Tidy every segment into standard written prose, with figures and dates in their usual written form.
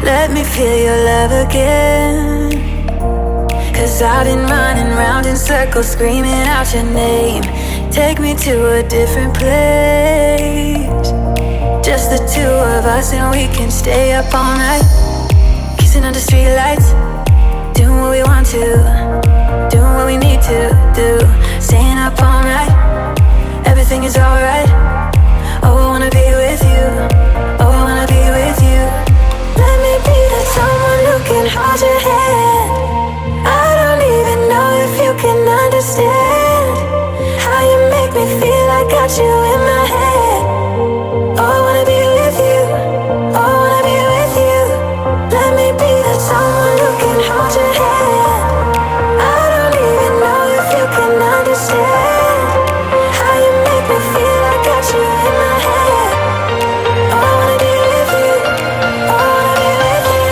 Let me feel your love again. 'Cause I've been running round in circles, screaming out your name. Take me to a different place. Just the two of us and we can stay up all night, kissing under streetlights, doing what we want to, doing what we need to do. Staying up all night, everything is alright. Oh, I wanna be with you. Oh, I wanna be with you. Let me be that someone who can hold your hand. I don't even know if you can understand how you make me feel. I got you in my head. Oh, I wanna be with you. Oh, I wanna be with you. Let me be that someone who can hold your hand. I don't even know if you can understand how you make me feel. I got you in my head. Oh, I wanna be with you. Oh, I wanna be with you.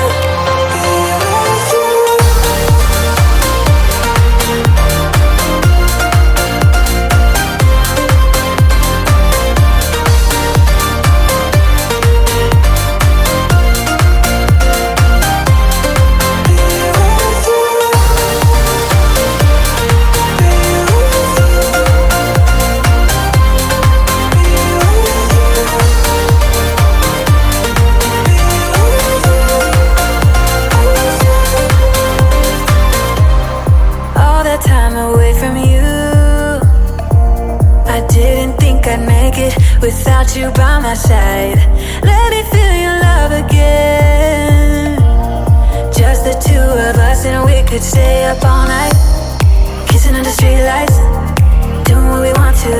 All that time away from you, I didn't think I'd make it without you by my side. Let me feel your love again. Just the two of us and we could stay up all night, kissing under streetlights, doing what we want to,